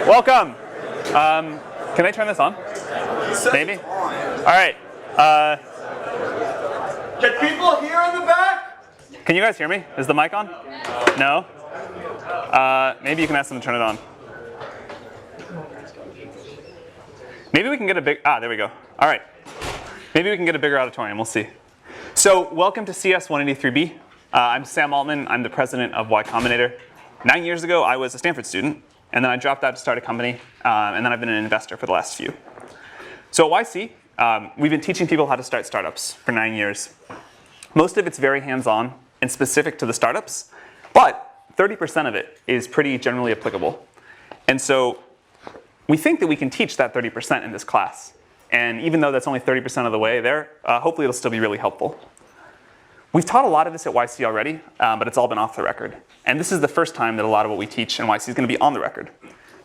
Welcome. Can I turn this on? Maybe? All right. Can people hear in the back? Can you guys hear me? Is the mic on? No? Maybe you can ask them to turn it on. Maybe we can get a big, there we go. All right. Maybe we can get a bigger auditorium, we'll see. So welcome to CS 183B. I'm Sam Altman, I'm the president of Y Combinator. 9 years ago, I was a Stanford student, and then I dropped out to start a company, and then I've been an investor for the last few. So at YC, we've been teaching people how to start startups for 9 years. Most of it's very hands-on and specific to the startups, but 30% of it is pretty generally applicable. And so we think that we can teach that 30% in this class. And even though that's only 30% of the way there, hopefully it'll still be really helpful. We've taught a lot of this at YC already, but it's all been off the record. And this is the first time that a lot of what we teach in YC is going to be on the record.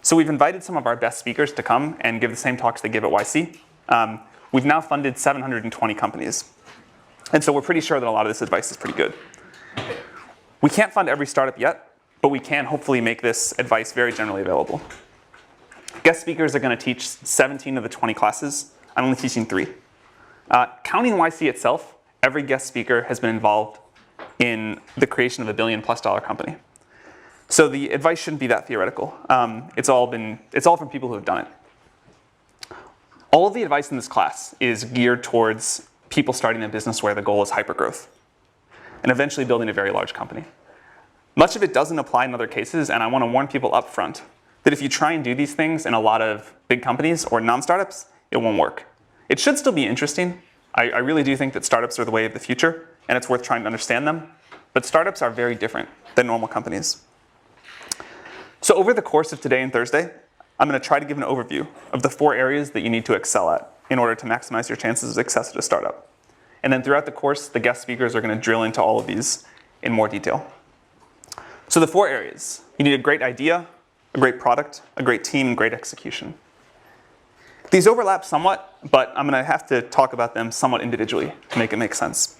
So we've invited some of our best speakers to come and give the same talks they give at YC. We've now funded 720 companies. And so we're pretty sure that a lot of this advice is pretty good. We can't fund every startup yet, but we can hopefully make this advice very generally available. Guest speakers are going to teach 17 of the 20 classes. I'm only teaching 3. Counting YC itself, every guest speaker has been involved in the creation of a $1 billion+ company. So the advice shouldn't be that theoretical. It's all from people who have done it. All of the advice in this class is geared towards people starting a business where the goal is hypergrowth and eventually building a very large company. Much of it doesn't apply in other cases, and I want to warn people up front that if you try and do these things in a lot of big companies or non-startups, it won't work. It should still be interesting. I really do think that startups are the way of the future, and it's worth trying to understand them. But startups are very different than normal companies. So over the course of today and Thursday, I'm going to try to give an overview of the 4 areas that you need to excel at in order to maximize your chances of success at a startup. And then throughout the course, the guest speakers are going to drill into all of these in more detail. So the 4 areas. You need a great idea, a great product, a great team, and great execution. These overlap somewhat, but I'm going to have to talk about them somewhat individually to make it make sense.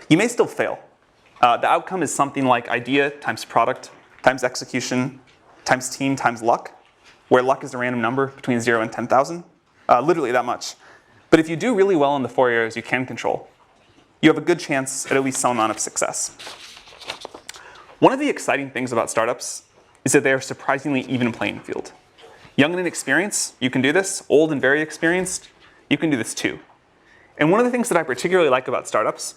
You may still fail. The outcome is something like idea times product times execution times team times luck, where luck is a random number between 0 and 10,000, literally that much. But if you do really well in the 4 areas you can control, you have a good chance at least some amount of success. One of the exciting things about startups is that they are surprisingly even playing field. Young and inexperienced, you can do this. Old and very experienced, you can do this too. And one of the things that I particularly like about startups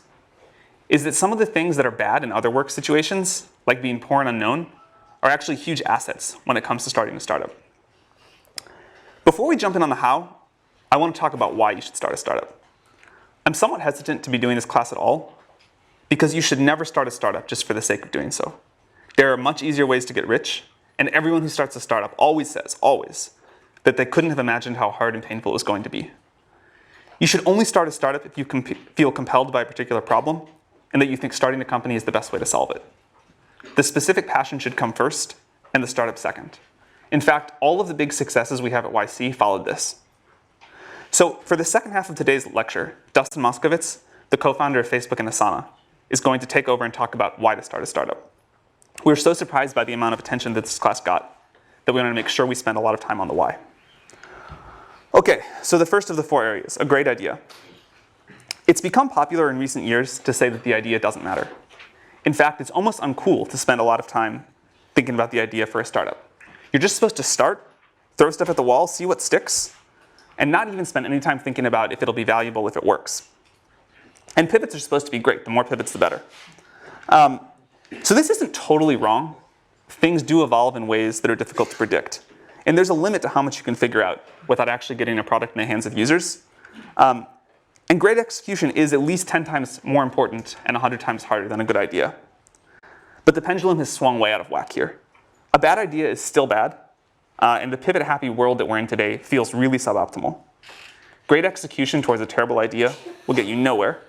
is that some of the things that are bad in other work situations, like being poor and unknown, are actually huge assets when it comes to starting a startup. Before we jump in on the how, I want to talk about why you should start a startup. I'm somewhat hesitant to be doing this class at all, because you should never start a startup just for the sake of doing so. There are much easier ways to get rich, and everyone who starts a startup always says, that they couldn't have imagined how hard and painful it was going to be. You should only start a startup if you feel compelled by a particular problem, and that you think starting a company is the best way to solve it. The specific passion should come first, and the startup second. In fact, all of the big successes we have at YC followed this. So for the second half of today's lecture, Dustin Moskovitz, the co-founder of Facebook and Asana, is going to take over and talk about why to start a startup. We were so surprised by the amount of attention that this class got that we wanted to make sure we spend a lot of time on the why. Okay, so the first of the 4 areas, a great idea. It's become popular in recent years to say that the idea doesn't matter. In fact, it's almost uncool to spend a lot of time thinking about the idea for a startup. You're just supposed to start, throw stuff at the wall, see what sticks, and not even spend any time thinking about if it'll be valuable if it works. And pivots are supposed to be great. The more pivots, the better. So this isn't totally wrong. Things do evolve in ways that are difficult to predict. And there's a limit to how much you can figure out without actually getting a product in the hands of users. And great execution is at least 10 times more important and 100 times harder than a good idea. But the pendulum has swung way out of whack here. A bad idea is still bad, and the pivot-happy world that we're in today feels really suboptimal. Great execution towards a terrible idea will get you nowhere.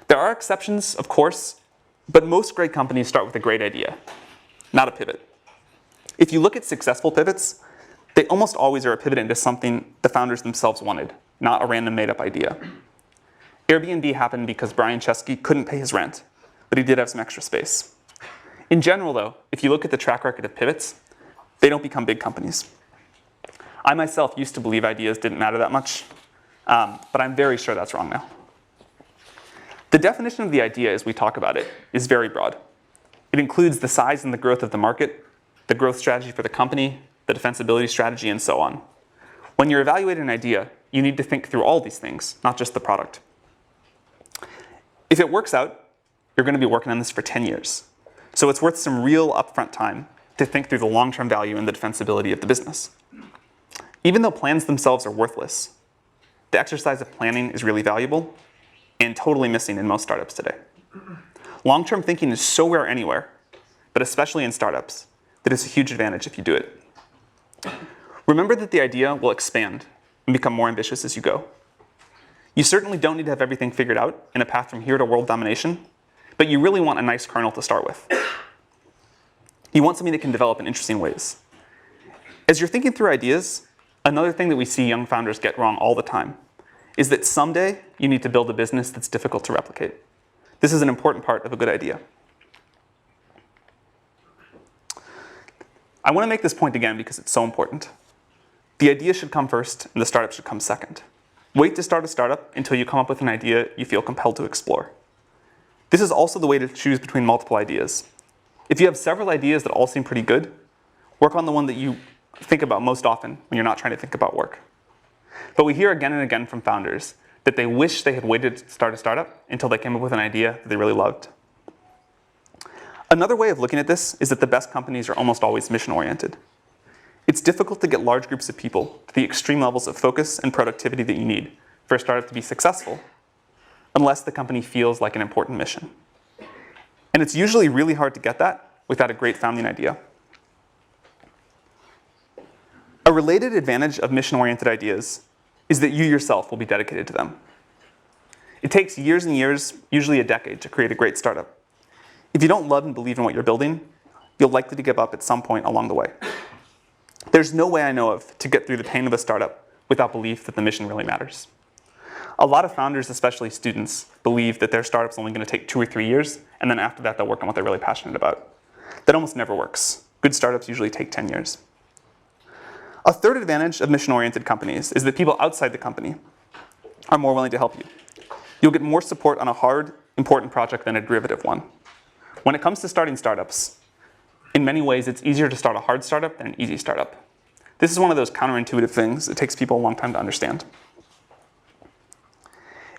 There are exceptions, of course, but most great companies start with a great idea, not a pivot. If you look at successful pivots, they almost always are a pivot into something the founders themselves wanted, not a random made-up idea. Airbnb happened because Brian Chesky couldn't pay his rent, but he did have some extra space. In general, though, if you look at the track record of pivots, They don't become big companies. I myself used to believe ideas didn't matter that much, but I'm very sure that's wrong now. The definition of the idea as we talk about it is very broad. It includes the size and the growth of the market, the growth strategy for the company, the defensibility strategy, and so on. When you're evaluating an idea, you need to think through all these things, not just the product. If it works out, you're going to be working on this for 10 years. So it's worth some real upfront time to think through the long-term value and the defensibility of the business. Even though plans themselves are worthless, the exercise of planning is really valuable and totally missing in most startups today. Long-term thinking is so rare anywhere, but especially in startups, that it's a huge advantage if you do it. Remember that the idea will expand and become more ambitious as you go. You certainly don't need to have everything figured out in a path from here to world domination, but you really want a nice kernel to start with. You want something that can develop in interesting ways. As you're thinking through ideas, another thing that we see young founders get wrong all the time is that someday you need to build a business that's difficult to replicate. This is an important part of a good idea. I want to make this point again because it's so important. The idea should come first and the startup should come second. Wait to start a startup until you come up with an idea you feel compelled to explore. This is also the way to choose between multiple ideas. If you have several ideas that all seem pretty good, work on the one that you think about most often when you're not trying to think about work. But we hear again and again from founders that they wish they had waited to start a startup until they came up with an idea that they really loved. Another way of looking at this is that the best companies are almost always mission-oriented. It's difficult to get large groups of people to the extreme levels of focus and productivity that you need for a startup to be successful, unless the company feels like an important mission. And it's usually really hard to get that without a great founding idea. A related advantage of mission-oriented ideas is that you yourself will be dedicated to them. It takes years and years, usually a decade, to create a great startup. If you don't love and believe in what you're building, you'll likely to give up at some point along the way. There's no way I know of to get through the pain of a startup without belief that the mission really matters. A lot of founders, especially students, believe that their startup's only going to take 2 or 3 years, and then after that they'll work on what they're really passionate about. That almost never works. Good startups usually take 10 years. A third advantage of mission-oriented companies is that people outside the company are more willing to help you. You'll get more support on a hard, important project than a derivative one. When it comes to starting startups, in many ways it's easier to start a hard startup than an easy startup. This is one of those counterintuitive things that takes people a long time to understand.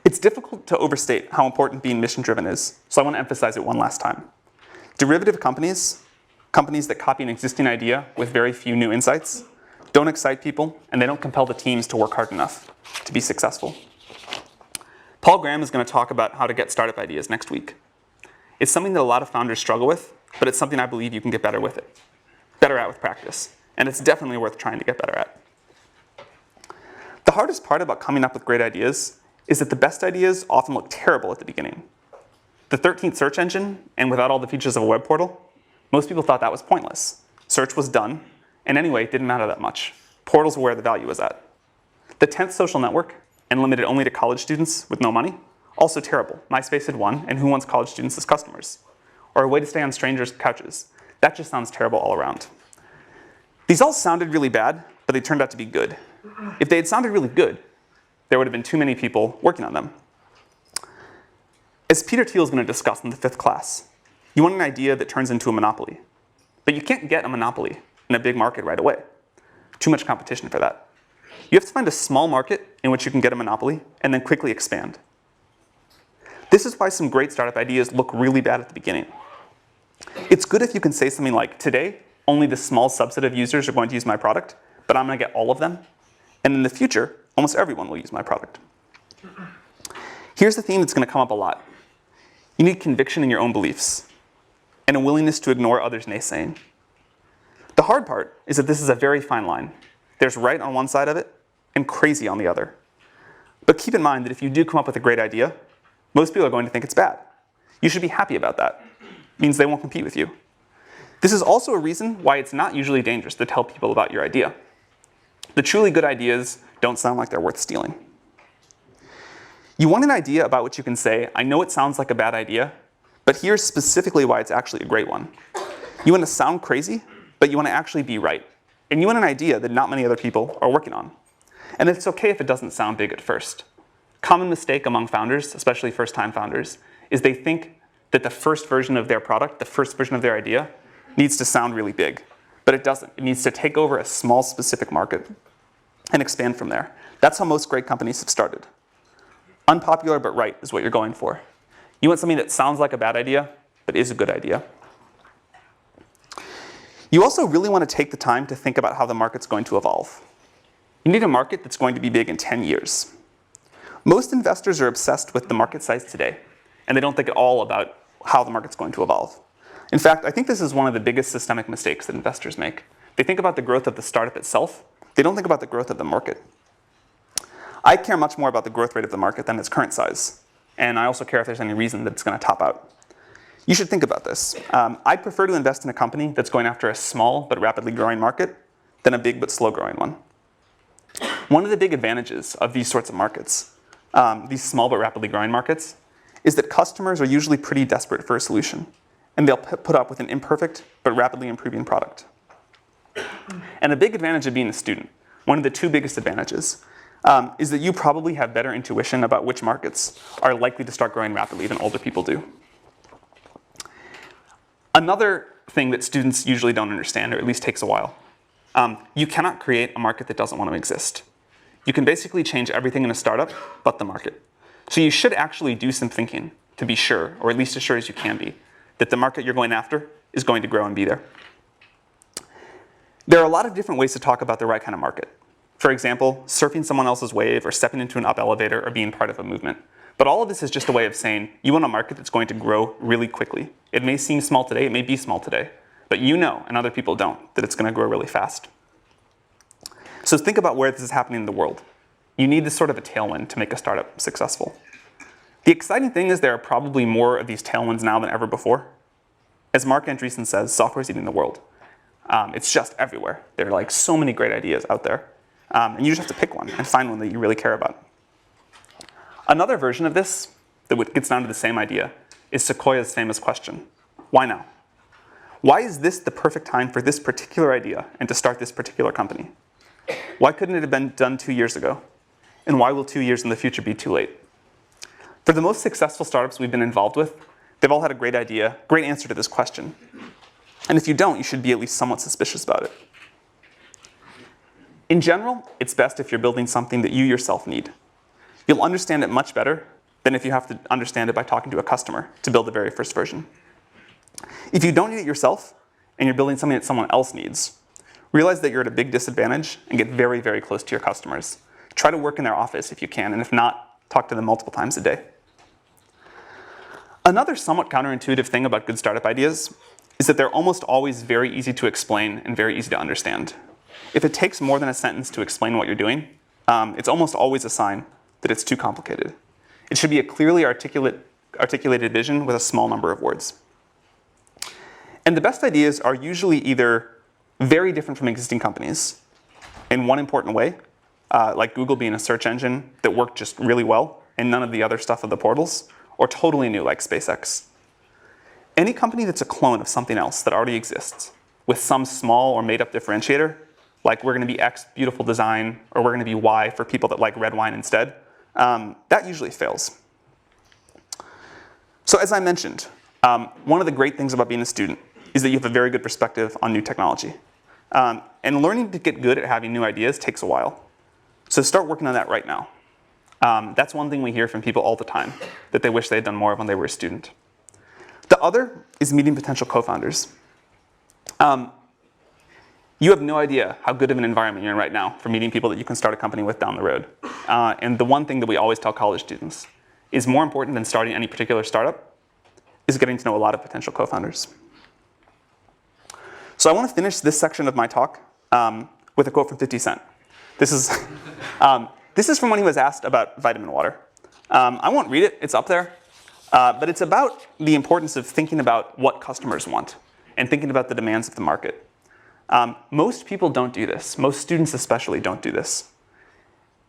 It's difficult to overstate how important being mission-driven is, so I want to emphasize it one last time. Derivative companies, companies that copy an existing idea with very few new insights, don't excite people, and they don't compel the teams to work hard enough to be successful. Paul Graham is going to talk about how to get startup ideas next week. It's something that a lot of founders struggle with, but it's something I believe you can get better at with practice, and it's definitely worth trying to get better at. The hardest part about coming up with great ideas is that the best ideas often look terrible at the beginning. The 13th search engine, and without all the features of a web portal, most people thought that was pointless. Search was done, and anyway, it didn't matter that much. Portals were where the value was at. The 10th social network, and limited only to college students with no money, also terrible. MySpace had won, and who wants college students as customers? Or a way to stay on strangers' couches. That just sounds terrible all around. These all sounded really bad, but they turned out to be good. If they had sounded really good, there would have been too many people working on them. As Peter Thiel is going to discuss in the 5th class, you want an idea that turns into a monopoly. But you can't get a monopoly in a big market right away. Too much competition for that. You have to find a small market in which you can get a monopoly and then quickly expand. This is why some great startup ideas look really bad at the beginning. It's good if you can say something like, today, only this small subset of users are going to use my product, but I'm going to get all of them. And in the future, almost everyone will use my product. Here's the theme that's going to come up a lot. You need conviction in your own beliefs and a willingness to ignore others' naysaying. The hard part is that this is a very fine line. There's right on one side of it and crazy on the other. But keep in mind that if you do come up with a great idea, most people are going to think it's bad. You should be happy about that. It means they won't compete with you. This is also a reason why it's not usually dangerous to tell people about your idea. The truly good ideas don't sound like they're worth stealing. You want an idea about which you can say, I know it sounds like a bad idea, but here's specifically why it's actually a great one. You want to sound crazy, but you want to actually be right. and you want an idea that not many other people are working on. And it's okay if it doesn't sound big at first. Common mistake among founders, especially first-time founders, is they think that the first version of their product, the first version of their idea, needs to sound really big. But it doesn't. It needs to take over a small specific market and expand from there. That's how most great companies have started. Unpopular but right is what you're going for. You want something that sounds like a bad idea, but is a good idea. You also really want to take the time to think about how the market's going to evolve. You need a market that's going to be big in 10 years. Most investors are obsessed with the market size today, and they don't think at all about how the market's going to evolve. In fact, I think this is one of the biggest systemic mistakes that investors make. They think about the growth of the startup itself. They don't think about the growth of the market. I care much more about the growth rate of the market than its current size, and I also care if there's any reason that it's going to top out. You should think about this. I'd prefer to invest in a company that's going after a small but rapidly growing market than a big but slow growing one. One of the big advantages of these sorts of markets, these small but rapidly growing markets, is that customers are usually pretty desperate for a solution, and they'll put up with an imperfect but rapidly improving product. And a big advantage of being a student, one of the two biggest advantages, is that you probably have better intuition about which markets are likely to start growing rapidly than older people do. Another thing that students usually don't understand, or at least takes a while, you cannot create a market that doesn't want to exist. You can basically change everything in a startup but the market. So you should actually do some thinking to be sure, or at least as sure as you can be, that the market you're going after is going to grow and be there. There are a lot of different ways to talk about the right kind of market. For example, surfing someone else's wave, or stepping into an up elevator, or being part of a movement. But all of this is just a way of saying you want a market that's going to grow really quickly. It may seem small today, it may be small today, but you know, and other people don't, that it's going to grow really fast. So think about where this is happening in the world. You need this sort of a tailwind to make a startup successful. The exciting thing is there are probably more of these tailwinds now than ever before. As Mark Andreessen says, software is eating the world. It's just everywhere. There are like so many great ideas out there. And you just have to pick one and find one that you really care about. Another version of this that gets down to the same idea is Sequoia's famous question, why now? Why is this the perfect time for this particular idea and to start this particular company? Why couldn't it have been done 2 years ago? And why will 2 years in the future be too late? For the most successful startups we've been involved with, they've all had a great idea, great answer to this question. And if you don't, you should be at least somewhat suspicious about it. In general, it's best if you're building something that you yourself need. You'll understand it much better than if you have to understand it by talking to a customer to build the very first version. If you don't need it yourself, and you're building something that someone else needs, realize that you're at a big disadvantage and get very, very close to your customers. Try to work in their office if you can, and if not, talk to them multiple times a day. Another somewhat counterintuitive thing about good startup ideas is that they're almost always very easy to explain and very easy to understand. If it takes more than a sentence to explain what you're doing, it's almost always a sign that it's too complicated. It should be a clearly articulated vision with a small number of words. And the best ideas are usually either very different from existing companies in one important way, like Google being a search engine that worked just really well and none of the other stuff of the portals, or totally new like SpaceX. Any company that's a clone of something else that already exists with some small or made up differentiator, like we're going to be X beautiful design, or we're going to be Y for people that like red wine instead, that usually fails. So as I mentioned, one of the great things about being a student is that you have a very good perspective on new technology. And learning to get good at having new ideas takes a while. So start working on that right now. That's one thing we hear from people all the time, that they wish they had done more of when they were a student. The other is meeting potential co-founders. You have no idea how good of an environment you're in right now for meeting people that you can start a company with down the road. And the one thing that we always tell college students is more important than starting any particular startup is getting to know a lot of potential co-founders. So I want to finish this section of my talk with a quote from 50 Cent. This is from when he was asked about vitamin water. I won't read it, it's up there. But it's about the importance of thinking about what customers want and thinking about the demands of the market. Most people don't do this. Most students especially don't do this.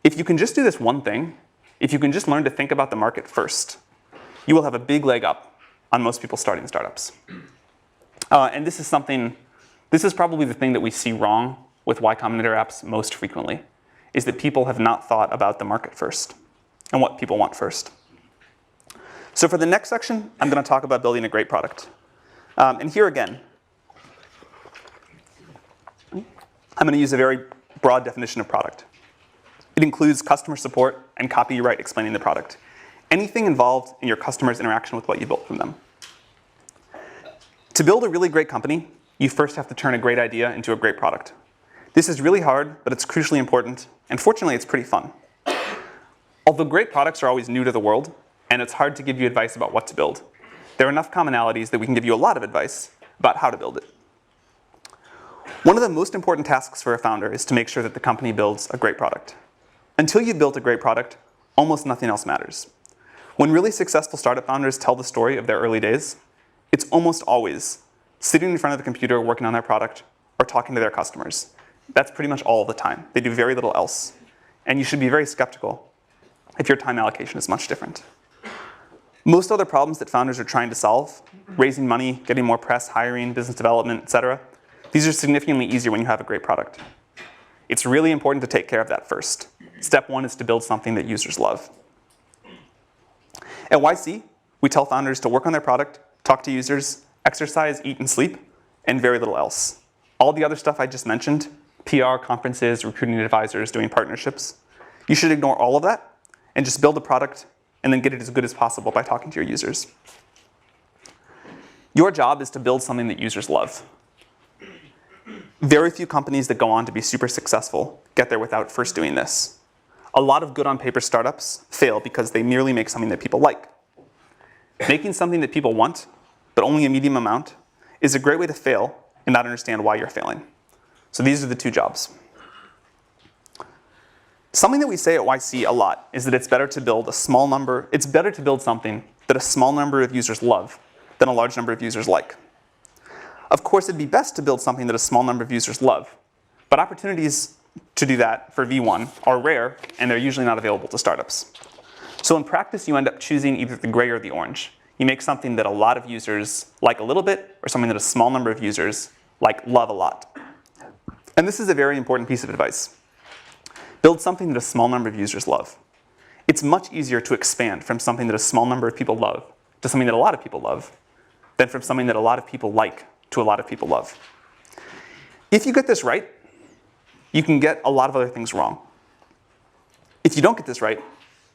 If you can just do this one thing, if you can just learn to think about the market first, you will have a big leg up on most people starting startups. And this is probably the thing that we see wrong with Y Combinator apps most frequently is that people have not thought about the market first and what people want first. So for the next section, I'm going to talk about building a great product. And here again, I'm going to use a very broad definition of product. It includes customer support and copyright explaining the product. Anything involved in your customer's interaction with what you built from them. To build a really great company, you first have to turn a great idea into a great product. This is really hard, but it's crucially important, and fortunately, it's pretty fun. Although great products are always new to the world, and it's hard to give you advice about what to build, there are enough commonalities that we can give you a lot of advice about how to build it. One of the most important tasks for a founder is to make sure that the company builds a great product. Until you've built a great product, almost nothing else matters. When really successful startup founders tell the story of their early days, it's almost always sitting in front of the computer working on their product or talking to their customers. That's pretty much all the time. They do very little else. And you should be very skeptical if your time allocation is much different. Most other problems that founders are trying to solve, raising money, getting more press, hiring, business development, etc., these are significantly easier when you have a great product. It's really important to take care of that first. Step one is to build something that users love. At YC, we tell founders to work on their product, talk to users, exercise, eat, and sleep, and very little else. All the other stuff I just mentioned, PR, conferences, recruiting advisors, doing partnerships, you should ignore all of that and just build a product and then get it as good as possible by talking to your users. Your job is to build something that users love. Very few companies that go on to be super successful get there without first doing this. A lot of good on paper startups fail because they merely make something that people like. Making something that people want, but only a medium amount, is a great way to fail and not understand why you're failing. So these are the two jobs. Something that we say at YC a lot is that it's better to build something that a small number of users love than a large number of users like. Of course, it'd be best to build something that a small number of users love, but opportunities to do that for V1 are rare, and they're usually not available to startups. So in practice, you end up choosing either the gray or the orange. You make something that a lot of users like a little bit, or something that a small number of users love a lot. And this is a very important piece of advice. Build something that a small number of users love. It's much easier to expand from something that a small number of people love to something that a lot of people love than from something that a lot of people like to a lot of people love. If you get this right, you can get a lot of other things wrong. If you don't get this right,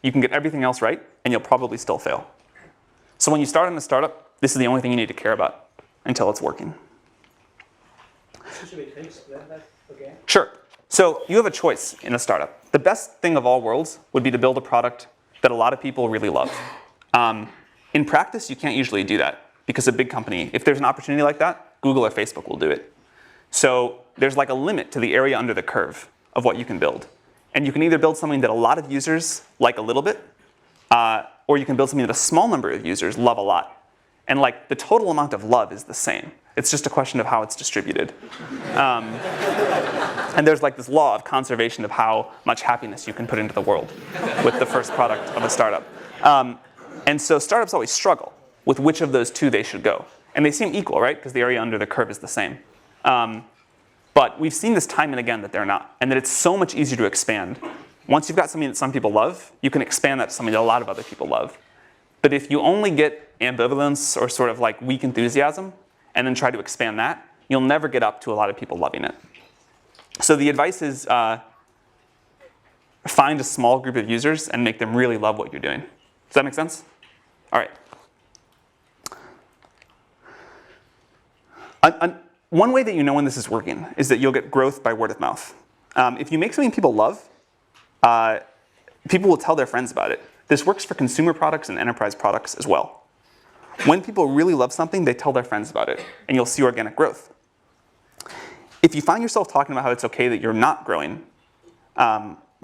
you can get everything else right, and you'll probably still fail. So when you start on a startup, this is the only thing you need to care about until it's working. Should we explain that again? Sure. So you have a choice in a startup. The best thing of all worlds would be to build a product that a lot of people really love. In practice, you can't usually do that because a big company, if there's an opportunity like that, Google or Facebook will do it. So there's a limit to the area under the curve of what you can build. And you can either build something that a lot of users like a little bit, or you can build something that a small number of users love a lot. And the total amount of love is the same. It's just a question of how it's distributed. And there's this law of conservation of how much happiness you can put into the world with the first product of a startup. And so startups always struggle with which of those two they should go. And they seem equal, right? Because the area under the curve is the same. But we've seen this time and again that they're not, and that it's so much easier to expand. Once you've got something that some people love, you can expand that to something that a lot of other people love. But if you only get ambivalence or sort of weak enthusiasm, and then try to expand that, you'll never get up to a lot of people loving it. So the advice is find a small group of users and make them really love what you're doing. Does that make sense? All right. One way that you know when this is working is that you'll get growth by word of mouth. If you make something people love, people will tell their friends about it. This works for consumer products and enterprise products as well. When people really love something, they tell their friends about it, and you'll see organic growth. If you find yourself talking about how it's okay that you're not growing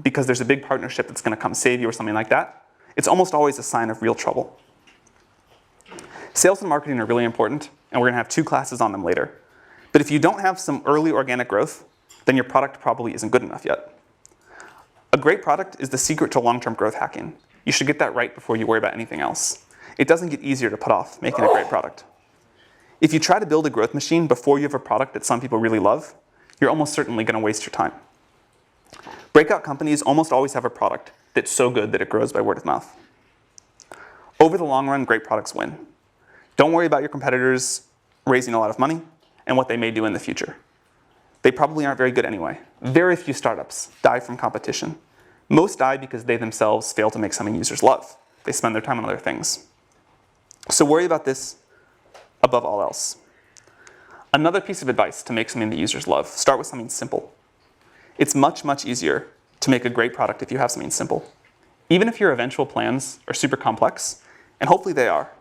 because there's a big partnership that's going to come save you or something like that, it's almost always a sign of real trouble. Sales and marketing are really important, and we're going to have 2 classes on them later. But if you don't have some early organic growth, then your product probably isn't good enough yet. A great product is the secret to long-term growth hacking. You should get that right before you worry about anything else. It doesn't get easier to put off making a great product. If you try to build a growth machine before you have a product that some people really love, you're almost certainly going to waste your time. Breakout companies almost always have a product that's so good that it grows by word of mouth. Over the long run, great products win. Don't worry about your competitors raising a lot of money and what they may do in the future. They probably aren't very good anyway. Very few startups die from competition. Most die because they themselves fail to make something users love. They spend their time on other things. So worry about this above all else. Another piece of advice to make something that users love, start with something simple. It's much, much easier to make a great product if you have something simple. Even if your eventual plans are super complex, and hopefully they are,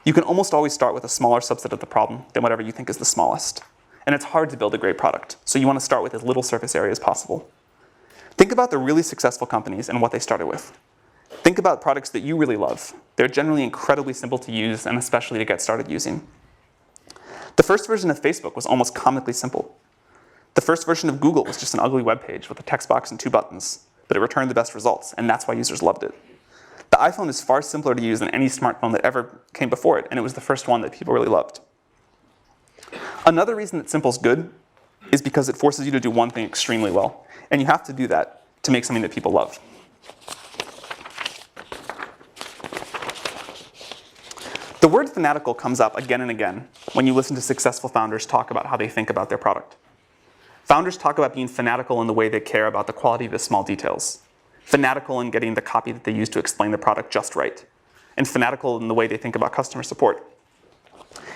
you can almost always start with a smaller subset of the problem than whatever you think is the smallest. And it's hard to build a great product, so you want to start with as little surface area as possible. Think about the really successful companies and what they started with. Think about products that you really love. They're generally incredibly simple to use and especially to get started using. The first version of Facebook was almost comically simple. The first version of Google was just an ugly web page with a text box and 2 buttons, but it returned the best results, and that's why users loved it. The iPhone is far simpler to use than any smartphone that ever came before it, and it was the first one that people really loved. Another reason that simple is good is because it forces you to do one thing extremely well, and you have to do that to make something that people love. The word fanatical comes up again and again when you listen to successful founders talk about how they think about their product. Founders talk about being fanatical in the way they care about the quality of the small details, fanatical in getting the copy that they use to explain the product just right, and fanatical in the way they think about customer support.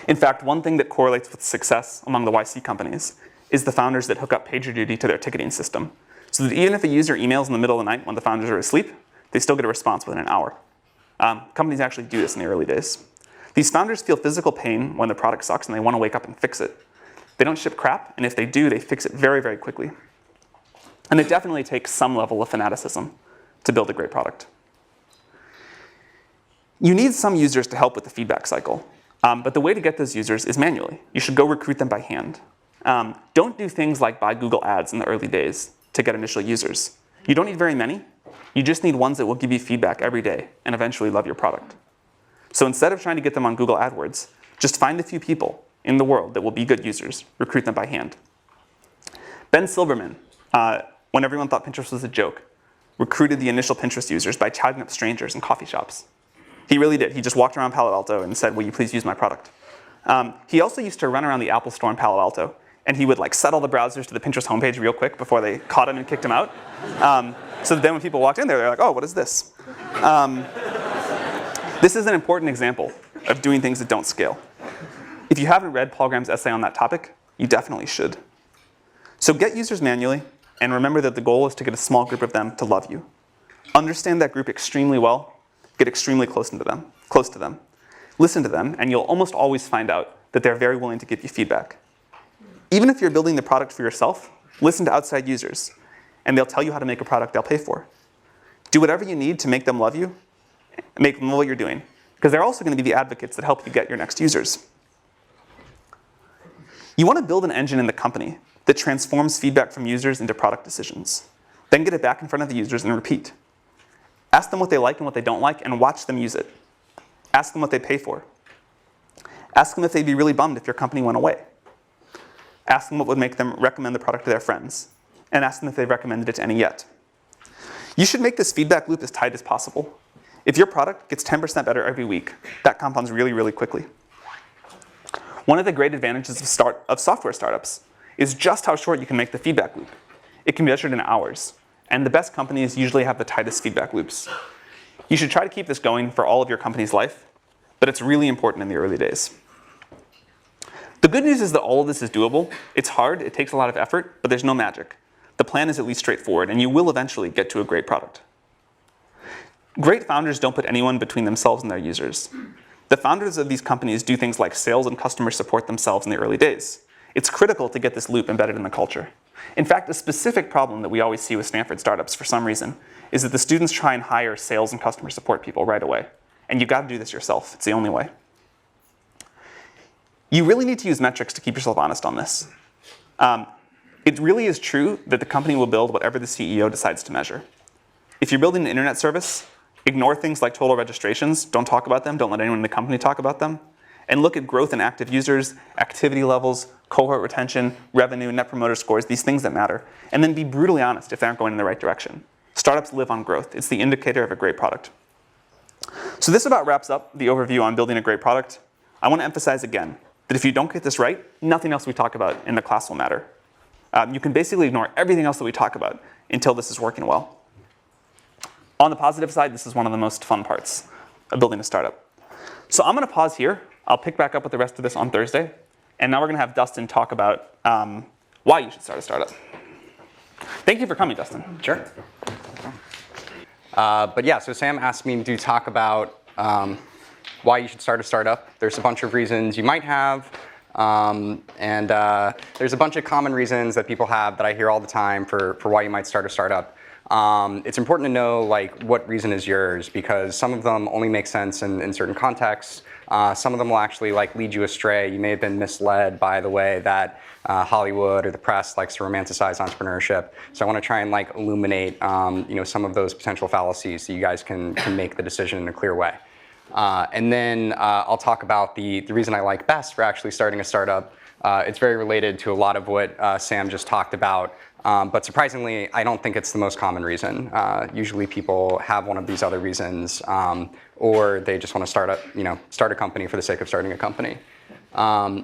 In fact, one thing that correlates with success among the YC companies is the founders that hook up PagerDuty to their ticketing system, so that even if a user emails in the middle of the night when the founders are asleep, they still get a response within an hour. Companies actually do this in the early days. These founders feel physical pain when the product sucks and they want to wake up and fix it. They don't ship crap, and if they do, they fix it very, very quickly. And it definitely takes some level of fanaticism to build a great product. You need some users to help with the feedback cycle, but the way to get those users is manually. You should go recruit them by hand. Don't do things like buy Google Ads in the early days to get initial users. You don't need very many. You just need ones that will give you feedback every day and eventually love your product. So instead of trying to get them on Google AdWords, just find a few people in the world that will be good users, recruit them by hand. Ben Silverman, when everyone thought Pinterest was a joke, recruited the initial Pinterest users by chatting up strangers in coffee shops. He really did. He just walked around Palo Alto and said, will you please use my product? He also used to run around the Apple store in Palo Alto, and he would set all the browsers to the Pinterest homepage real quick before they caught him and kicked him out. So that then when people walked in there, they're like, oh, what is this? This is an important example of doing things that don't scale. If you haven't read Paul Graham's essay on that topic, you definitely should. So get users manually, and remember that the goal is to get a small group of them to love you. Understand that group extremely well, get extremely close to them. Listen to them, and you'll almost always find out that they're very willing to give you feedback. Even if you're building the product for yourself, listen to outside users, and they'll tell you how to make a product they'll pay for. Do whatever you need to make them love you, make them know what you're doing, because they're also going to be the advocates that help you get your next users. You want to build an engine in the company that transforms feedback from users into product decisions. Then get it back in front of the users and repeat. Ask them what they like and what they don't like, and watch them use it. Ask them what they pay for. Ask them if they'd be really bummed if your company went away. Ask them what would make them recommend the product to their friends, and ask them if they've recommended it to any yet. You should make this feedback loop as tight as possible. If your product gets 10% better every week, that compounds really, really quickly. One of the great advantages of software startups is just how short you can make the feedback loop. It can be measured in hours, and the best companies usually have the tightest feedback loops. You should try to keep this going for all of your company's life, but it's really important in the early days. The good news is that all of this is doable. It's hard, it takes a lot of effort, but there's no magic. The plan is at least straightforward, and you will eventually get to a great product. Great founders don't put anyone between themselves and their users. The founders of these companies do things like sales and customer support themselves in the early days. It's critical to get this loop embedded in the culture. In fact, a specific problem that we always see with Stanford startups for some reason is that the students try and hire sales and customer support people right away. And you've got to do this yourself. It's the only way. You really need to use metrics to keep yourself honest on this. It really is true that the company will build whatever the CEO decides to measure. If you're building an internet service, ignore things like total registrations. Don't talk about them. Don't let anyone in the company talk about them. and look at growth in active users, activity levels, cohort retention, revenue, net promoter scores, these things that matter, and then be brutally honest if they aren't going in the right direction. Startups live on growth. It's the indicator of a great product. So this about wraps up the overview on building a great product. I want to emphasize again that if you don't get this right, nothing else we talk about in the class will matter. You can basically ignore everything else that we talk about until this is working well. On the positive side, this is one of the most fun parts of building a startup. So I'm going to pause here. I'll pick back up with the rest of this on Thursday. And now we're going to have Dustin talk about why you should start a startup. Thank you for coming, Dustin. Sure. But yeah, so Sam asked me to talk about why you should start a startup. There's a bunch of reasons you might have. And there's a bunch of common reasons that people have that I hear all the time for why you might start a startup. It's important to know like what reason is yours, because some of them only make sense in certain contexts. Some of them will actually like lead you astray. You may have been misled by the way that Hollywood or the press likes to romanticize entrepreneurship. So I want to try and like illuminate some of those potential fallacies so you guys can make the decision in a clear way. And then I'll talk about the reason I like best for actually starting a startup. It's very related to a lot of what Sam just talked about. But surprisingly, I don't think it's the most common reason. Usually people have one of these other reasons, or they just want to start a company for the sake of starting a company.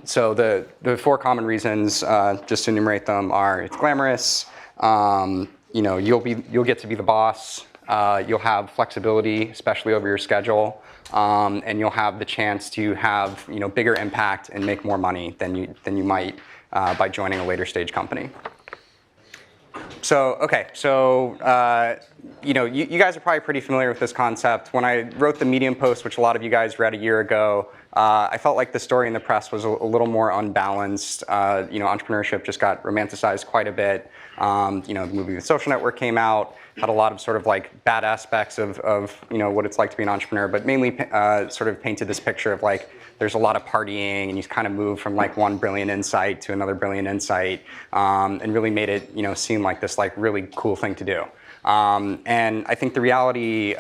So the four common reasons, just to enumerate them, are it's glamorous, you'll get to be the boss, you'll have flexibility, especially over your schedule, and you'll have the chance to have bigger impact and make more money than you might by joining a later stage company. So, okay, you guys are probably pretty familiar with this concept. When I wrote the Medium post, which a lot of you guys read a year ago, I felt like the story in the press was a little more unbalanced. Entrepreneurship just got romanticized quite a bit. The movie The Social Network came out, had a lot of sort of like bad aspects of what it's like to be an entrepreneur, but mainly sort of painted this picture of like there's a lot of partying and you kind of move from like one brilliant insight to another brilliant insight, and really made it seem like this like really cool thing to do. And I think the reality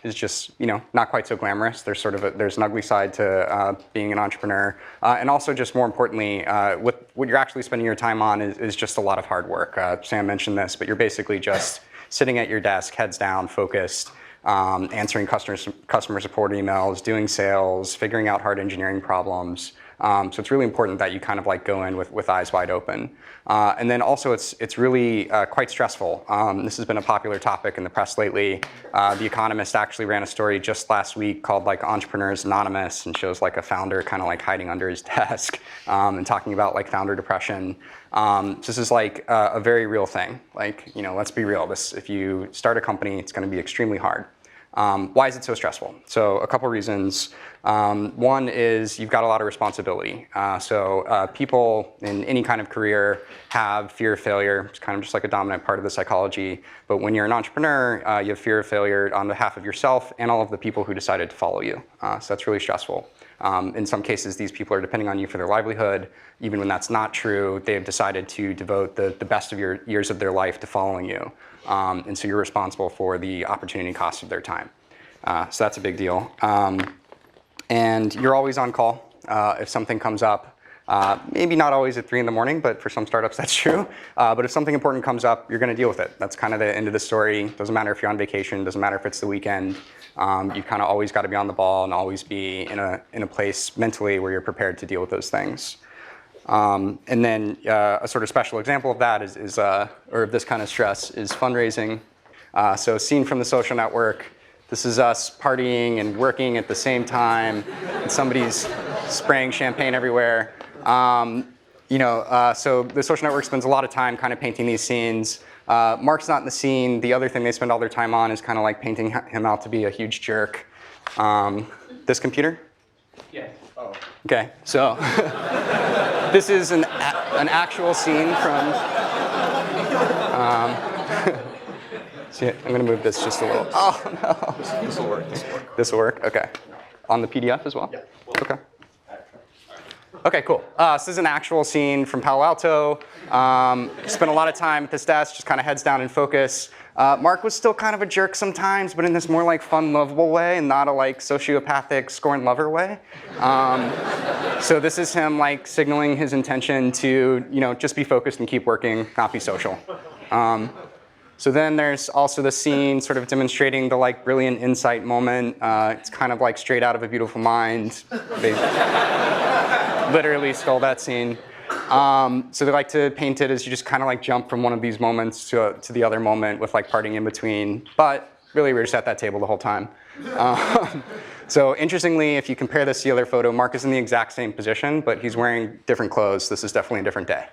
is just not quite so glamorous. There's there's an ugly side to being an entrepreneur, and also just more importantly, what you're actually spending your time on is just a lot of hard work. Sam mentioned this, but you're basically just sitting at your desk, heads down, focused, answering customer support emails, doing sales, figuring out hard engineering problems. So it's really important that you kind of like go in with eyes wide open. And then also it's really quite stressful. This has been a popular topic in the press lately. The Economist actually ran a story just last week called like Entrepreneurs Anonymous, and shows like a founder kind of like hiding under his desk and talking about like founder depression. So this is like a very real thing. Like, let's be real. If you start a company, it's going to be extremely hard. Why is it so stressful? So a couple reasons. One is you've got a lot of responsibility. People in any kind of career have fear of failure. It's kind of just like a dominant part of the psychology. But when you're an entrepreneur, you have fear of failure on behalf of yourself and all of the people who decided to follow you. So that's really stressful. In some cases, these people are depending on you for their livelihood. Even when that's not true, they've decided to devote the best of your years of their life to following you. And so you're responsible for the opportunity cost of their time. So that's a big deal. And you're always on call if something comes up. Maybe not always at 3 in the morning, but for some startups that's true. But if something important comes up, you're going to deal with it. That's kind of the end of the story. Doesn't matter if you're on vacation. Doesn't matter if it's the weekend. You kind of always got to be on the ball and always be in a place mentally where you're prepared to deal with those things. And then a sort of special example of that or of this kind of stress is fundraising. So seen from The Social Network, this is us partying and working at the same time, and somebody's spraying champagne everywhere. So The Social Network spends a lot of time kind of painting these scenes. Mark's not in the scene. The other thing they spend all their time on is kind of like painting him out to be a huge jerk. This computer? Yeah. Oh. Okay, so this is an actual scene from. See, I'm going to move this just a little. Oh no. This will work. This will work. Okay. On the PDF as well. Yeah. Okay. Okay, cool. This is an actual scene from Palo Alto. Spent a lot of time at this desk, just kind of heads down and focus. Mark was still kind of a jerk sometimes, but in this more like fun, lovable way, and not a like sociopathic scorn lover way. So this is him like signaling his intention to just be focused and keep working, not be social. So then there's also the scene sort of demonstrating the like brilliant insight moment. It's kind of like straight out of A Beautiful Mind. They literally stole that scene. So they like to paint it as you just kind of like jump from one of these moments to the other moment with like parting in between. But really, we're just at that table the whole time. So interestingly, if you compare this to the other photo, Mark is in the exact same position, but he's wearing different clothes. This is definitely a different day.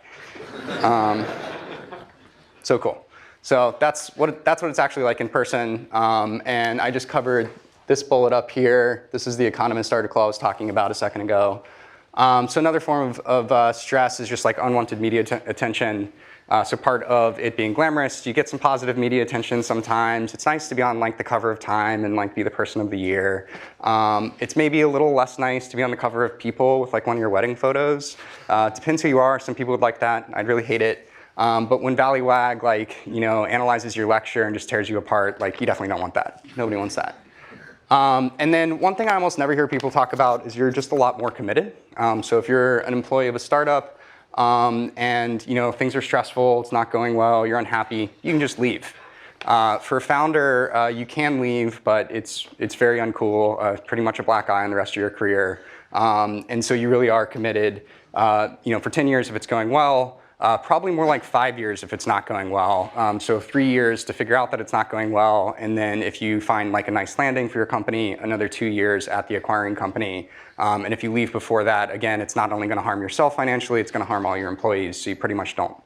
So cool. So that's what it's actually like in person. And I just covered this bullet up here. This is the economist article I was talking about a second ago. So another form of stress is just like unwanted media attention. So part of it being glamorous, you get some positive media attention sometimes. It's nice to be on like the cover of Time and like be the person of the year. It's maybe a little less nice to be on the cover of People with like one of your wedding photos. Depends who you are. Some people would like that. I'd really hate it. But when Valleywag analyzes your lecture and just tears you apart, like you definitely don't want that. Nobody wants that. And then one thing I almost never hear people talk about is you're just a lot more committed. So if you're an employee of a startup and things are stressful, it's not going well, you're unhappy, you can just leave. For a founder, you can leave, but it's very uncool, pretty much a black eye on the rest of your career. And so you really are committed. For 10 years if it's going well, probably more like 5 years if it's not going well. So 3 years to figure out that it's not going well, and then if you find like a nice landing for your company, another 2 years at the acquiring company. And if you leave before that, again, it's not only going to harm yourself financially, it's going to harm all your employees, so you pretty much don't.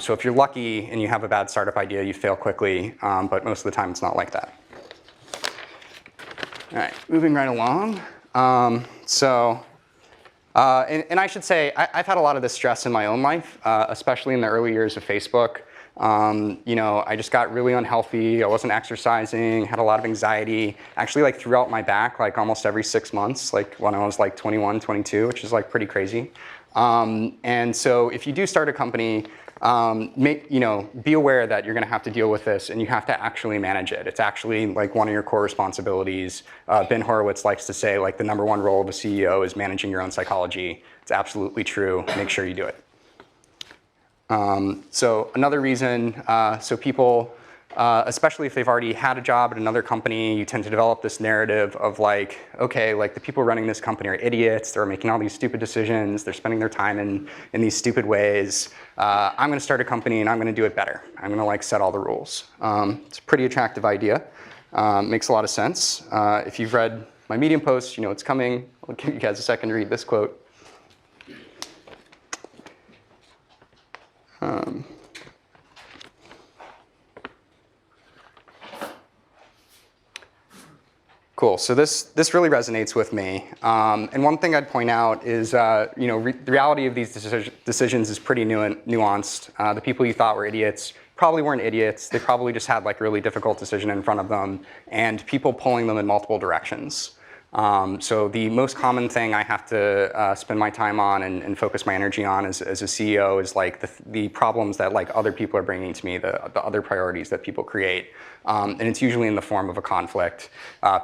So if you're lucky and you have a bad startup idea, you fail quickly, but most of the time it's not like that. All right, moving right along. And I should say, I've had a lot of this stress in my own life, especially in the early years of Facebook. I just got really unhealthy. I wasn't exercising, had a lot of anxiety, actually like throughout my back, like almost every 6 months, like when I was like 21, 22, which is like pretty crazy. And so if you do start a company, be aware that you're going to have to deal with this and you have to actually manage it. It's actually like one of your core responsibilities. Ben Horowitz likes to say like the #1 role of a CEO is managing your own psychology. It's absolutely true. Make sure you do it. So another reason, so people, especially if they've already had a job at another company, you tend to develop this narrative of like, okay, like the people running this company are idiots. They're making all these stupid decisions. They're spending their time in these stupid ways. I'm going to start a company and I'm going to do it better. I'm going to like set all the rules. It's a pretty attractive idea. Makes a lot of sense. If you've read my Medium post, you know it's coming. I'll give you guys a second to read this quote. Cool. So this really resonates with me. And one thing I'd point out is, the reality of these decisions is pretty nuanced. The people you thought were idiots probably weren't idiots. They probably just had like a really difficult decision in front of them, and people pulling them in multiple directions. So the most common thing I have to spend my time on and focus my energy on as a CEO is like the problems that like other people are bringing to me, the other priorities that people create. And it's usually in the form of a conflict.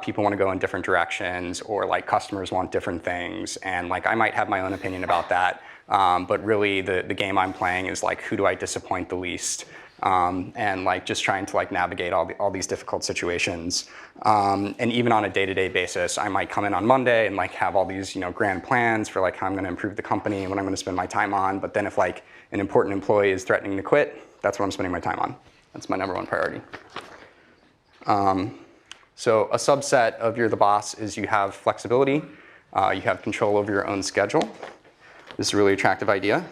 People want to go in different directions, or like customers want different things. And like I might have my own opinion about that, but really the game I'm playing is like, who do I disappoint the least? And like just trying to like navigate all these difficult situations. And even on a day-to-day basis, I might come in on Monday and like have all these grand plans for like how I'm going to improve the company and what I'm going to spend my time on. But then if like an important employee is threatening to quit, that's what I'm spending my time on. That's my #1 priority. So a subset of you're the boss is you have flexibility. You have control over your own schedule. This is a really attractive idea.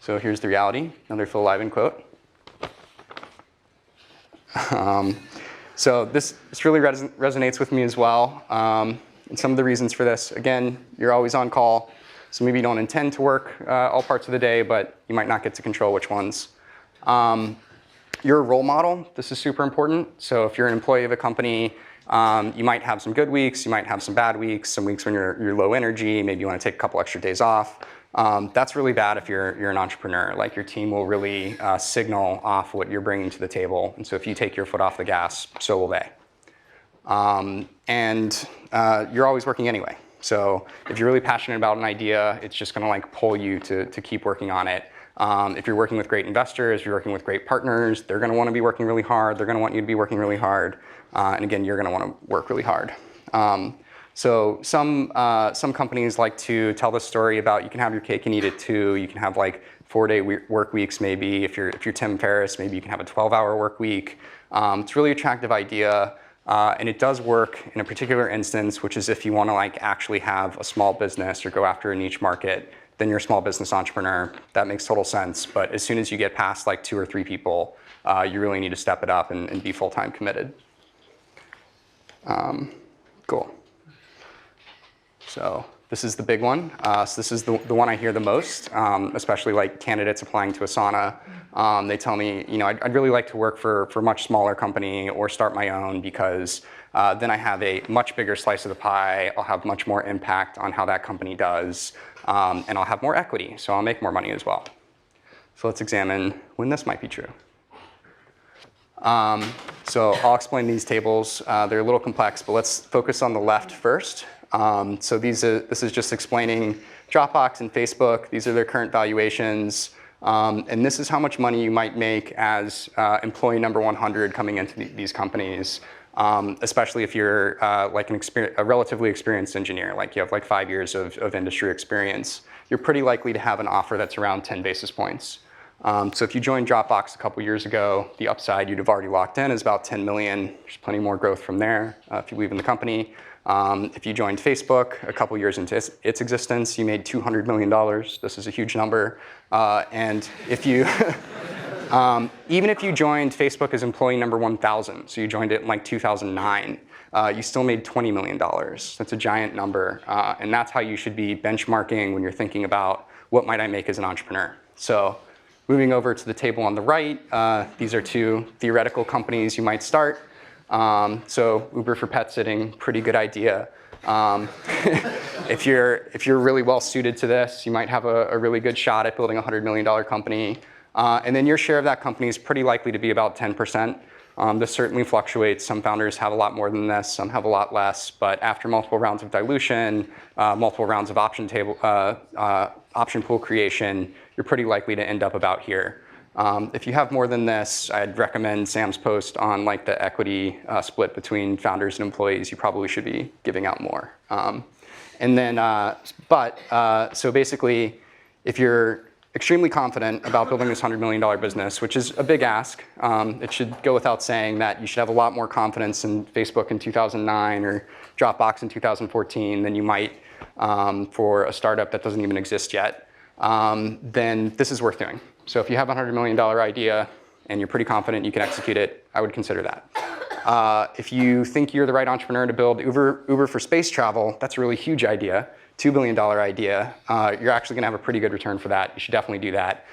So here's the reality, another Phil Liven quote. So this really resonates with me as well. And some of the reasons for this, again, you're always on call. So maybe you don't intend to work all parts of the day, but you might not get to control which ones. You're a role model. This is super important. So if you're an employee of a company, You might have some good weeks, you might have some bad weeks, some weeks when you're low energy, maybe you want to take a couple extra days off. That's really bad if you're an entrepreneur. Like your team will really signal off what you're bringing to the table. And so if you take your foot off the gas, so will they. You're always working anyway. So if you're really passionate about an idea, it's just going to like pull you to keep working on it. If you're working with great investors, you're working with great partners, they're going to want to be working really hard. They're going to want you to be working really hard. And again, you're going to want to work really hard. So some companies like to tell the story about you can have your cake and eat it too. You can have like 4-day work weeks maybe. If you're Tim Ferriss, maybe you can have a 12-hour work week. It's a really attractive idea. And it does work in a particular instance, which is if you want to like actually have a small business or go after a niche market, then you're a small business entrepreneur. That makes total sense. But as soon as you get past like 2 or 3 people, you really need to step it up and be full-time committed. Cool. So this is the big one. So this is the one I hear the most, especially like candidates applying to Asana. They tell me, I'd really like to work for a much smaller company or start my own because then I have a much bigger slice of the pie. I'll have much more impact on how that company does, and I'll have more equity, so I'll make more money as well. So let's examine when this might be true. So I'll explain these tables. They're a little complex, but let's focus on the left first. So this is just explaining Dropbox and Facebook. These are their current valuations. And this is how much money you might make as employee number 100 coming into these companies, especially if you're like a relatively experienced engineer, like you have like 5 years of industry experience. You're pretty likely to have an offer that's around 10 basis points. So if you joined Dropbox a couple years ago, the upside you'd have already locked in is about 10 million. There's plenty more growth from there if you believe in the company. If you joined Facebook a couple years into its existence, you made $200 million. This is a huge number. And if you, even if you joined Facebook as employee number 1,000, so you joined it in like 2009, you still made $20 million. That's a giant number. And that's how you should be benchmarking when you're thinking about what might I make as an entrepreneur. So moving over to the table on the right, these are 2 theoretical companies you might start. So Uber for pet sitting, pretty good idea. If you're really well suited to this, you might have a really good shot at building a $100 million company. And then your share of that company is pretty likely to be about 10%. This certainly fluctuates. Some founders have a lot more than this, some have a lot less. But after multiple rounds of dilution, multiple rounds of option pool creation, you're pretty likely to end up about here. If you have more than this, I'd recommend Sam's post on like the equity split between founders and employees. You probably should be giving out more. So basically, if you're extremely confident about building this $100 million business, which is a big ask, it should go without saying that you should have a lot more confidence in Facebook in 2009 or Dropbox in 2014 than you might for a startup that doesn't even exist yet. Then this is worth doing. So if you have a $100 million idea and you're pretty confident you can execute it, I would consider that. If you think you're the right entrepreneur to build Uber for space travel, that's a really huge idea, $2 billion idea. You're actually going to have a pretty good return for that. You should definitely do that.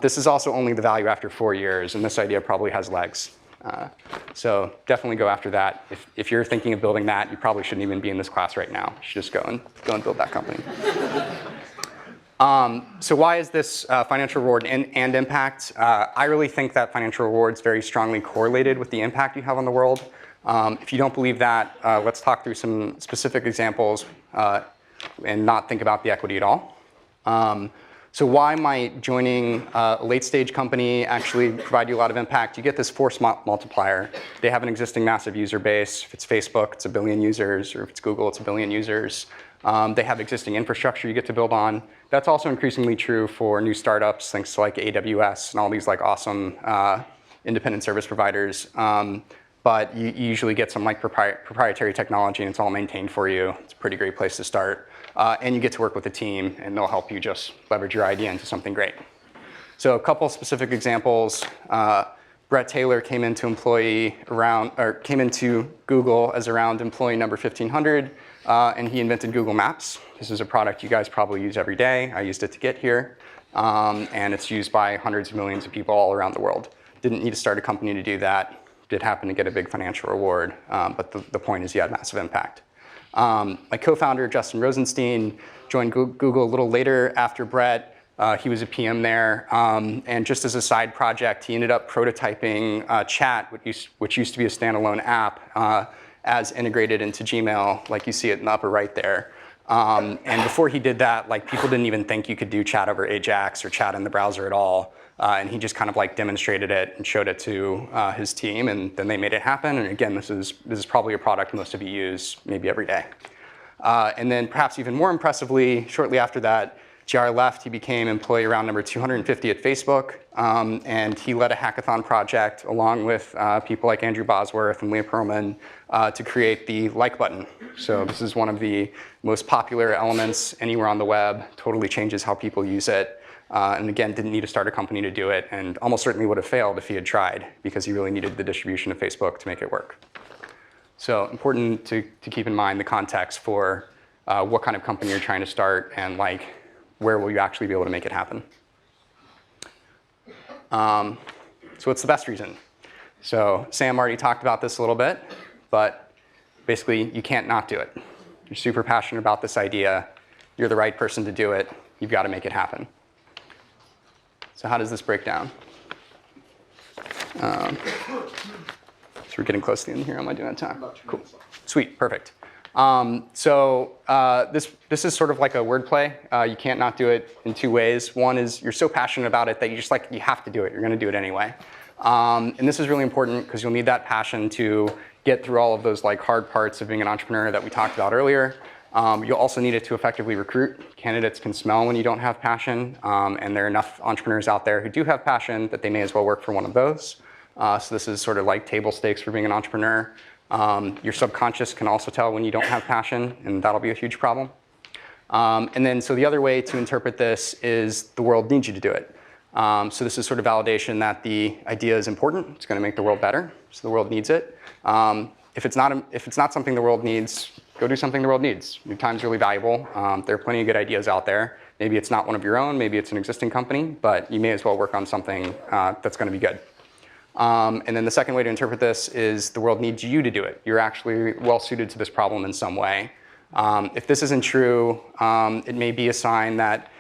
This is also only the value after 4 years, and this idea probably has legs. So definitely go after that. If you're thinking of building that, you probably shouldn't even be in this class right now. You should just go and build that company. So why is this financial reward and impact? I really think that financial reward is very strongly correlated with the impact you have on the world. If you don't believe that, let's talk through some specific examples and not think about the equity at all. So why might joining a late stage company actually provide you a lot of impact? You get this force multiplier. They have an existing massive user base. If it's Facebook, it's 1 billion users, or if it's Google, it's 1 billion users. They have existing infrastructure you get to build on. That's also increasingly true for new startups, thanks to like AWS and all these like awesome independent service providers. But you usually get some like proprietary technology and it's all maintained for you. It's a pretty great place to start. And you get to work with a team and they'll help you just leverage your idea into something great. So a couple specific examples. Brett Taylor came into Google as around employee number 1,500, and he invented Google Maps. This is a product you guys probably use every day. I used it to get here, and it's used by hundreds of millions of people all around the world. Didn't need to start a company to do that. did happen to get a big financial reward, but the point is you had massive impact. My co-founder, Justin Rosenstein, joined Google a little later after Brett. He was a PM there, and just as a side project, he ended up prototyping Chat, which used to be a standalone app, as integrated into Gmail, like you see it in the upper right there. And before he did that, like people didn't even think you could do chat over Ajax or chat in the browser at all. And he just kind of like demonstrated it and showed it to his team, and then they made it happen. And again, this is probably a product most of you use maybe every day. And then perhaps even more impressively, shortly after that, JR left. He became employee round number 250 at Facebook, and he led a hackathon project along with people like Andrew Bosworth and Leah Pearlman to create the like button. So this is one of the most popular elements anywhere on the web, totally changes how people use it. And again, didn't need to start a company to do it, and almost certainly would have failed if he had tried, because he really needed the distribution of Facebook to make it work. So important to keep in mind the context for what kind of company you're trying to start, and like where will you actually be able to make it happen. So what's the best reason? So Sam already talked about this a little bit, but basically you can't not do it. You're super passionate about this idea. You're the right person to do it. You've got to make it happen. So how does this break down? So we're getting close to the end here. Am I doing that time? Cool. Sweet, perfect. This is sort of like a wordplay. You can't not do it in two ways. One is you're so passionate about it that you have to do it. You're going to do it anyway. And this is really important because you'll need that passion to get through all of those like hard parts of being an entrepreneur that we talked about earlier. You'll also need it to effectively recruit. Candidates can smell when you don't have passion, and there are enough entrepreneurs out there who do have passion that they may as well work for one of those. So this is sort of like table stakes for being an entrepreneur. Your subconscious can also tell when you don't have passion, and that'll be a huge problem. And then, so the other way to interpret this is the world needs you to do it. So this is sort of validation that the idea is important. It's going to make the world better, so the world needs it. If it's not something the world needs, go do something the world needs. Your time's really valuable. There are plenty of good ideas out there. Maybe it's not one of your own, maybe it's an existing company, but you may as well work on something that's going to be good. And then the second way to interpret this is the world needs you to do it. You're actually well suited to this problem in some way. If this isn't true, it may be a sign that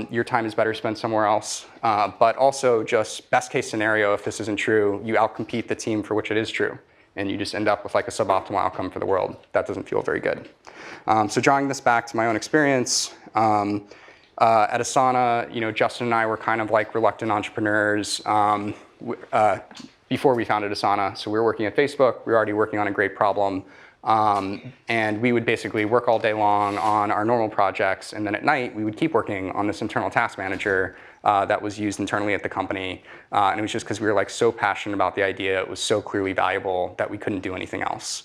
your time is better spent somewhere else. But also, just best case scenario, if this isn't true, you outcompete the team for which it is true, and you just end up with like a suboptimal outcome for the world. That doesn't feel very good. So drawing this back to my own experience, at Asana, Justin and I were kind of like reluctant entrepreneurs before we founded Asana. So we were working at Facebook. We were already working on a great problem. And we would basically work all day long on our normal projects. And then at night, we would keep working on this internal task manager that was used internally at the company. And it was just because we were like so passionate about the idea. It was so clearly valuable that we couldn't do anything else.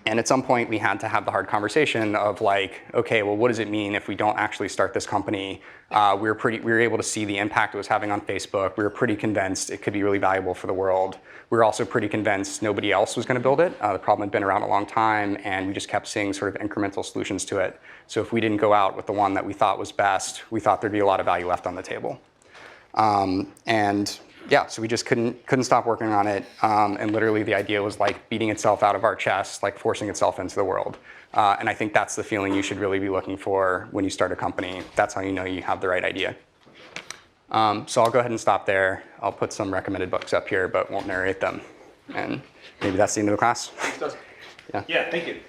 And at some point, we had to have the hard conversation of like, okay, well, what does it mean if we don't actually start this company? We were able to see the impact it was having on Facebook. We were pretty convinced it could be really valuable for the world. We were also pretty convinced nobody else was going to build it. The problem had been around a long time, and we just kept seeing sort of incremental solutions to it. So if we didn't go out with the one that we thought was best, we thought there'd be a lot of value left on the table. And yeah, so we just couldn't stop working on it. And literally the idea was like beating itself out of our chest, like forcing itself into the world. And I think that's the feeling you should really be looking for when you start a company. That's how you know you have the right idea. So I'll go ahead and stop there. I'll put some recommended books up here, but won't narrate them. And maybe that's the end of the class. Yeah, thank you.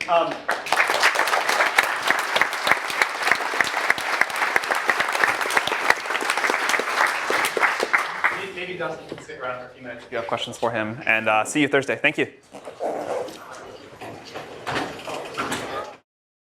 Maybe Dustin can stick around for a few minutes if you have questions for him. And see you Thursday. Thank you.